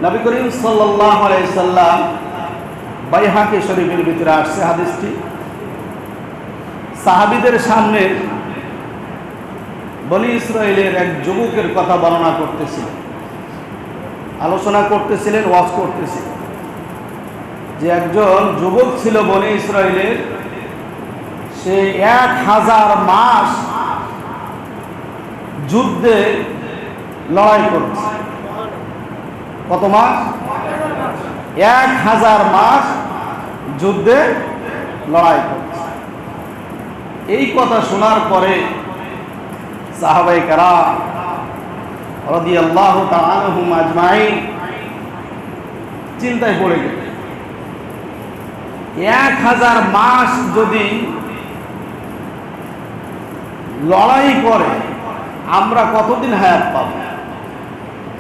নবী করিম সাল্লাল্লাহু আলাইহি সাল্লাম বাইহাকি শরীফের ভিতরে আসছে হাদিসটি, সাহাবীদের সামনে বনী ইসরাইলের এক যুবকের কথা বর্ণনা করতেছিলেন, আলোচনা করতেছিলেন, ওয়াজ করতেছিলেন যে একজন যুবক ছিল বনী ইসরাইলের, সে 1000 মাস যুদ্ধে লড়াই করছে। কত মাস? 1000 মাস যুদ্ধে লড়াই করছে। এই কথা শোনার পরে সাহাবায়ে কেরাম রাদিয়াল্লাহু তাআলা আনহুম আজমাইন চিন্তায় পড়ে গেলেন, 1000 মাস যদি লড়াই করে আমরা কতদিন হায়াত পাব?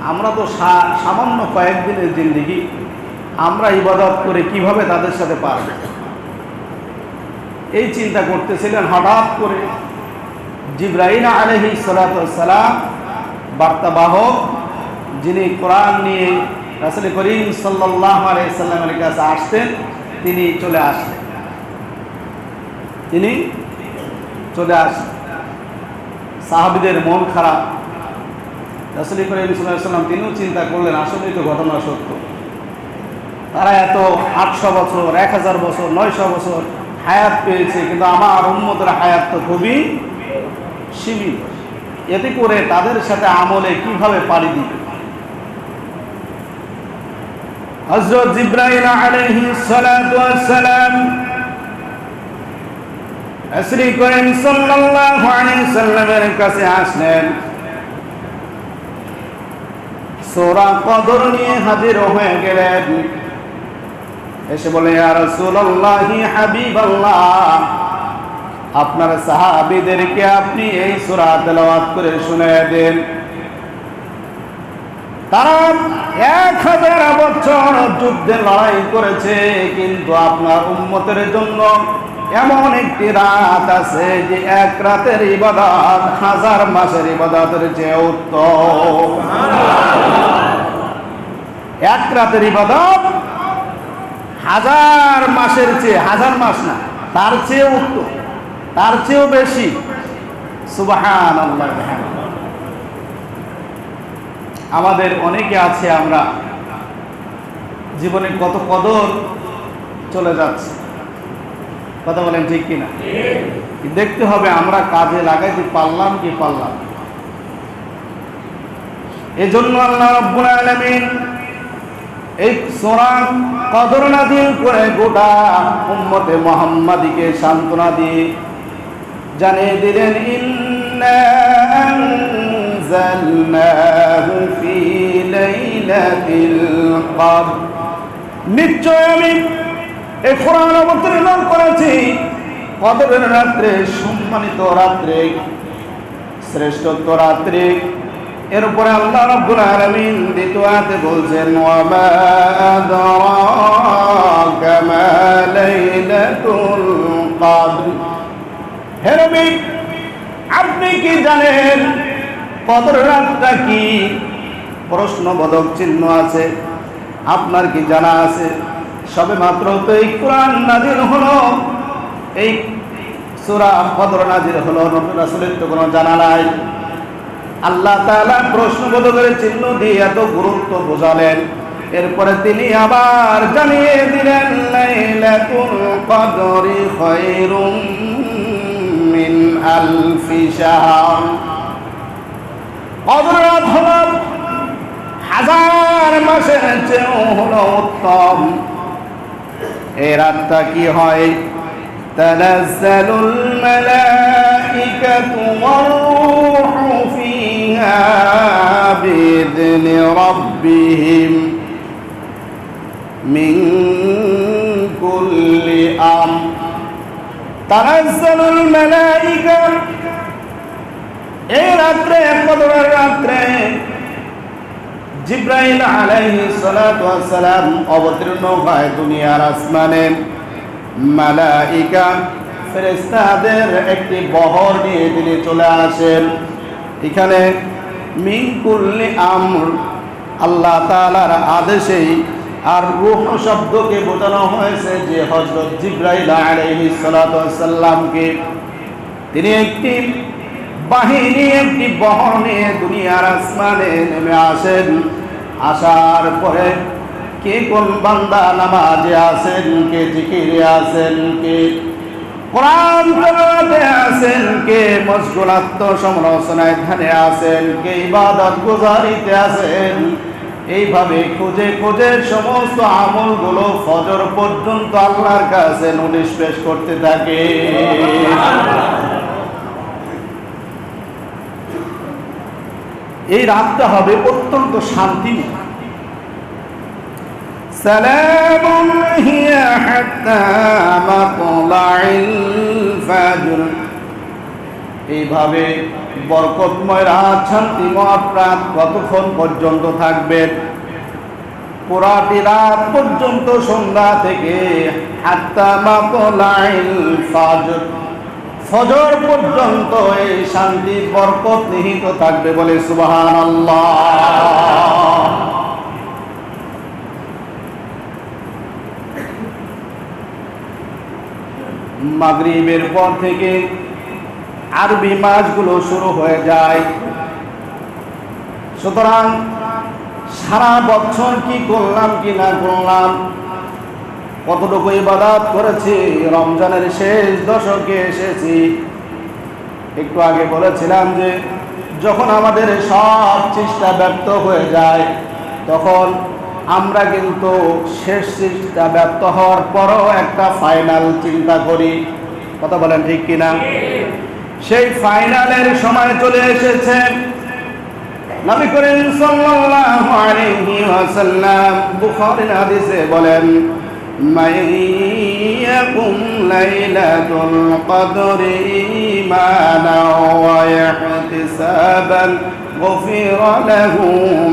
আমরা তো সামান্য কয়েকদিনের জিন্দেগি, আমরা ইবাদত করে কিভাবে তাদের সাথে পারব? এই চিন্তা করতেছিলেন। হঠাৎ করে জিবরাইল আলাইহিস সালাতু ওয়াস সালাম, বার্তাবাহক, যিনি কোরআন নিয়ে রাসূল করিম সাল্লাল্লাহু আলাইহি সাল্লামের কাছে আসতেন, তিনি চলে আসলেন। সাহাবীদের মন খারাপ। রাসূল করিম সাল্লাল্লাহু আলাইহি সাল্লাম তিনিও চিন্তা করলেন, আসলেই তো ঘটনা সত্য। তারা এত 800 বছর, 1000 বছর, 900 বছর হায়াত পেয়েছে, কিন্তু আমার উম্মতের হায়াত তো খুবই সীমিত। এতে করে তাদের সাথে আমলে কিভাবে পাড়ি দিবে? হযরত জিবরাইল আলাইহিস সালাতু ওয়াস সালাম রাসূল করিম সাল্লাল্লাহু আলাইহি সাল্লামের কাছে আসলেন, সূরা কদর নিয়ে হাজির হয়ে গেলেন। এসে বলে, ইয়া রাসূলুল্লাহি হাবিবাল্লাহ, আপনার সাহাবীদেরকে আপনি এই সূরা তেলাওয়াত করে শুনিয়ে দেন। তারা 1000 বছর যুদ্ধে লড়াই করেছে, কিন্তু আপনার উম্মতের জন্য এমন একটি রাত আছে যে এক রাতের ইবাদত 1000 মাসের ইবাদতের চেয়ে উত্তম। এক রাতের ইবাদত 1000 মাসের চেয়ে, 1000 মাস না, তার চেয়ে উত্তম, তার চেয়েও বেশি। সুবহানাল্লাহ। আমাদের অনেকে আছে, আমরা জীবনে কত কদর চলে যাচ্ছে, কথা বলেন ঠিক কিনা? দেখতে হবে আমরা কাজে লাগাইতে পারলাম কি পারলাম। এজন্য আল্লাহ রাব্বুল আলামিন এই সূরা কদর নাযিল করে গোটা উম্মতে মুহাম্মাদীকে সান্ত্বনা দিয়ে জানিয়ে দিলেন, ইন্না আনজালনাহু ফি লাইলাতিল কদর, নিশ্চয় আমি এই কোরআন অবতীর্ণ করেছি কদরের রাত্রে, সম্মানিত রাত্রে, শ্রেষ্ঠত্ব রাত্রে। এরপরে আল্লাহ রাব্বুল আলামিন দ্বিতীয় আয়াতে বলছেন, ওয়া মা আদরাকা মা লাইলাতুল কদর, হে নবী আপনি কি জানেন কদরের রাতটা কি? প্রশ্নবোধক চিহ্ন আছে, আপনার কি জানা আছে? সবে মাত্র তো এই কোরআন নাজিল হলো, এই সূরা কদর নাজিল হলো, নবী রাসূলের তো কোনো জানা নাই। আল্লাহ তাআলা প্রশ্নবোধকের চিহ্ন দিয়ে এত গুরুত্ব বোঝালেন। এরপরে তিনি আবার জানিয়ে দিলেন, লাইলাতুল কদরি খায়রুম মিন আলফি শাহর, কদর রাত হলো 1000 মাসের চেয়েও হলো উত্তম। এই রাতটা কি হয়? তানাজ্জালুল মালাইকাতু ওয়ার রূহু ফিহা বিইذনি রাব্বিহিম মিন কুল্লি আমর, তানাজ্জালুল মালাইকা, এই রাত্রে, কদরের রাত্রে জিবরাইল আলাইহিস সালাতু ওয়াস সালাম অবতীর্ণ হয় দুনিয়ার আসমানে। মালাইকা ফেরেশতাদের একটি বহর নিয়ে তিনি চলে আসেন। এখানে মিন কুল্লি আমর, আল্লাহ তাআলার আদেশেই। আর রূহ শব্দকে বোঝানো হয়েছে যে হযরত জিবরাইল আলাইহিস সালাতু ওয়াস সালামকে। তিনি একটি বাহিনী, একটি বহর নিয়ে দুনিয়ার আসমানে নেমে আসেন। আসার পরে কে কোন বান্দা নামাজে আছেন, কে জিকিরে আছেন, কে কোরআন তেলাওয়াতে আছেন, কে মশগুল আত্মসমালোচনায় ধ্যানে আছেন, কে ইবাদত গুজারিতে আছেন। এইভাবে খুঁজে খুঁজে সমস্ত আমলগুলো ফজর পর্যন্ত আল্লাহর কাছে নোটিশ পেশ করতে থাকে। এই রাতটা হবে অত্যন্ত শান্তি। সালামুন হিয়া হাত্তা মাতলাইল ফাজর। এইভাবে বরকতময় রাত, শান্তিময় রাত কতক্ষণ পর্যন্ত থাকবে? পুরাটি রাত পর্যন্ত, সন্ধ্যা থেকে হাত্তা মাতলাইল ফাজর, ফজর পর্যন্ত এই শান্তি বরকত নিহিত থাকবে। বলে সুবহানাল্লাহ। মাগরিবের পর থেকে আরবি মাসগুলো শুরু হয়ে যায়। সুতরাং সারা বছর কি করলাম কি না করলাম, কতটুকু ইবাদত করেছি, রমজানের শেষ দশকে এসেছি। একটু আগে বলেছিলাম যে যখন আমাদের সব চেষ্টা ব্যর্থ হয়ে যায়, তখন আমরা কিন্তু শেষ চেষ্টা ব্যর্থ হওয়ার পরও একটা ফাইনাল চিন্তা করি। কথা বলেন ঠিক কিনা? সেই ফাইনালের সময় চলে এসেছে। নবী করিম সাল্লাল্লাহু আলাইহি ওয়াসাল্লাম বুখারীর হাদিসে বলেন, মাইয়াকুম লাইলাতুল কদরি ঈমানাও ওয়া ইহতিসাবান গুফিরা লাহু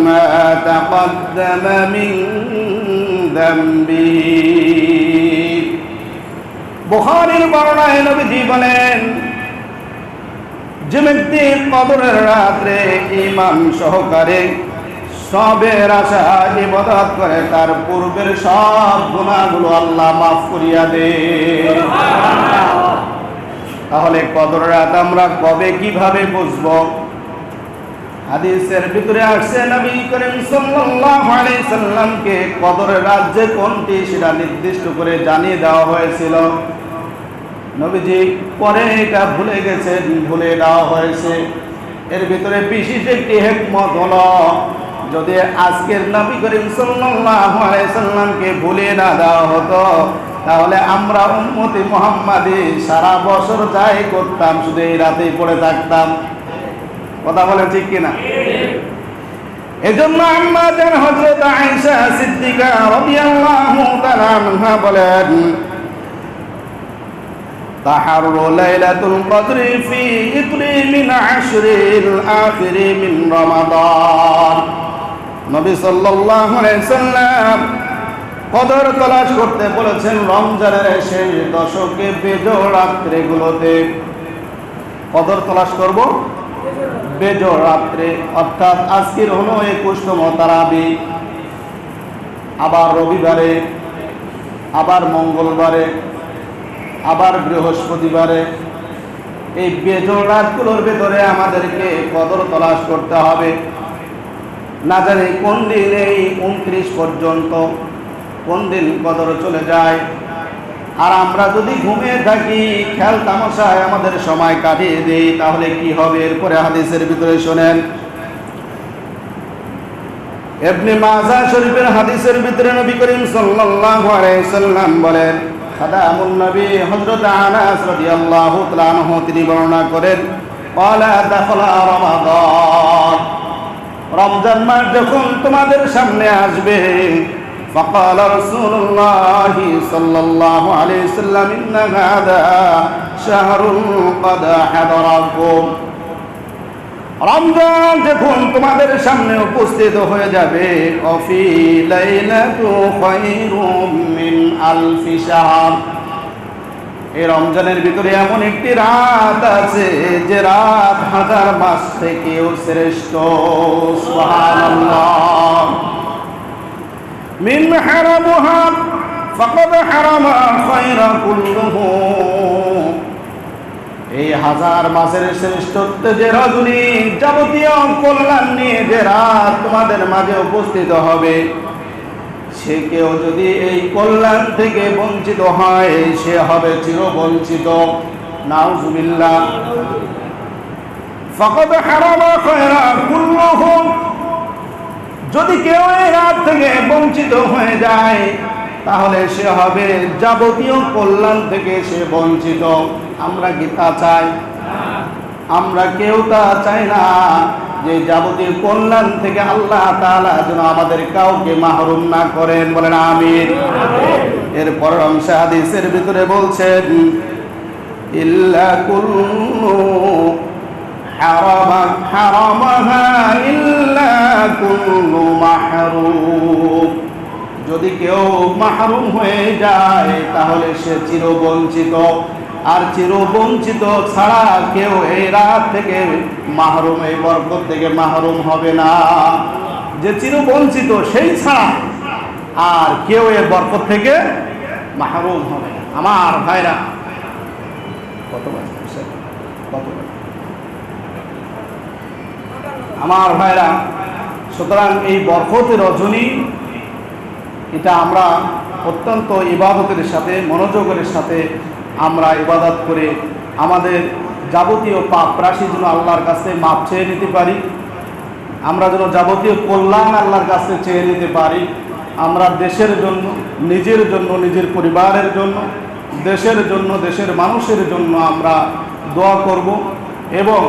মা তাকদ্দামা মিন যামবিহি। বুখারীর বর্ণনায় নবীজি বলেন, যে ব্যক্তি কদরের রাত্রে ঈমান সহকারে সবের আশা ইবাদত করে, তার পূর্বের সব গুনাহগুলো আল্লাহ মাফ করিয়া দেন। তাহলে কদর রাত আমরা কবে কিভাবে বুঝবো? হাদিসের ভিতরে আসছে নবী করিম সাল্লাল্লাহু আলাইহি সাল্লামকে কদরের রাত যে কোনটি সেটা নির্দিষ্ট করে জানিয়ে দেওয়া হয়েছিল। নবীজি পরে এটা ভুলে গেছেন, ভুলে দেওয়া হয়েছে। এর ভিতরে বিশেষ একটি হিকমত হলো, যদি আজকের নবী করিম সাল্লাল্লাহু আলাইহি সাল্লামকে ভুলে না দেওয়া হতো, তাহলে আমরা উম্মতি মুহাম্মাদি সারা বছর যাই করতাম শুধু এই রাতেই পড়ে থাকতাম। কথা বলে ঠিক কিনা? এজন্য আম্মা জান হযরত আয়েশা সিদ্দিকা রাদিয়াল্লাহু তাআলা আনহা বলেন, তাহাররু লাইলাতুল কদরি ফি ইতরি মিন আশরিল আখিরি মিন রমাদান। নবী সাল্লাল্লাহু আলাইহি সাল্লাম কদর তালাশ করতে বলেছেন রমজানের শেষ দশকে বেজোড় রাত্রিগুলোতে। কদর তালাশ করব বেজোড় রাত্রে, অর্থাৎ আজকের হলো 21তম তারাবি, আবার রবিবারে, আবার মঙ্গলবারে, আবার বৃহস্পতিবারে। এই বেজোড় রাতগুলোর ভেতরে আমাদেরকে কদর তালাশ করতে হবে। না জানি কোন দিন এই 29 পর্যন্ত, কোন দিন কদর চলে যায়। আর আমরা যদি ঘুমিয়ে থাকি, খেল তামাশায় আমাদের সময় কাটিয়ে দেই, তাহলে কি হবে? এরপরে হাদিসের ভিতরে শোনেন, ইবনে মাজাহ শরীফের হাদিসের ভিতরে নবী করিম সাল্লাল্লাহু আলাইহি সাল্লাম বলেন, খাদামুন নবী হযরত আনাস রাদিয়াল্লাহু তাআলা আনহু তিনি বর্ণনা করেন, ক্বালা দাখালা রমাদান, রমজান মাস যখন তোমাদের সামনে আসবে, فقال رسول الله صلى الله عليه وسلم إن هذا شهر قد حضركم, রমজান যখন তোমাদের সামনে উপস্থিত হয়ে যাবে, অফি লাইলাতু খায়রুম মিন আলফি শাহর, এই রমজানের ভিতরে এমন একটি রাত আছে যে রাত হাজার মাস থেকেও শ্রেষ্ঠ। সুবহানাল্লাহ। মিন হারামুহা ফাকাদ হারামা খায়রা কুল্লুহু। এই হাজার মাসের শ্রেষ্ঠত্ব যে রজনী, যাবতীয় কল্যাণ নিয়ে যে রাত তোমাদের মাঝে উপস্থিত হবে, সে কেউ যদি এই কল্যাণ থেকে বঞ্চিত হয়, সে হবে চিরবঞ্চিত। নাউজুবিল্লাহ। ফাকাদ হারামা খায়রা কুল্লুহু। যদি কেউ এই রাত থেকে বঞ্চিত হয়ে যায়, তাহলে সে হবে যাবতীয় কল্যাণ থেকে সে বঞ্চিত। আমরা কি তা চাই? আমরা কেউ তা চাই না যে যাবতীয় কল্যাণ থেকে আল্লাহ তাআলা যেন আমাদের কাউকে মাহরুম না করেন। বলেন আমিন। এরপর অংশে হাদিসের ভিতরে বলছেন, ইল্লা কুল্লু হারামাহা ইল্লা কুল্লু মাহরুম। যদি কেউ মাহরুম হয়ে যায়, তাহলে সে চিরবঞ্চিত। আর চিরবঞ্চিত ছাড়া কেউ এই রাত থেকে মাহরুম, এই বরকত থেকে মাহরুম হবে না। যে চিরবঞ্চিত সেই ছাড়া আর কেউ এই বরকত থেকে মাহরুম হবে না। আমার ভাইরা, আমার ভাইরা, সুতরাং এই বরকতের রজনী, এটা আমরা অত্যন্ত ইবাদতের সাথে, মনোযোগের সাথে আমরা ইবাদত করে আমাদের যাবতীয় পাপ রাশি যেন আল্লাহর কাছে মাপ চেয়ে নিতে পারি, আমরা যেন যাবতীয় কল্যাণ আল্লাহর কাছে চেয়ে নিতে পারি। আমরা দেশের জন্য, নিজের জন্য, নিজের পরিবারের জন্য, দেশের জন্য, দেশের মানুষের জন্য আমরা দোয়া করব এবং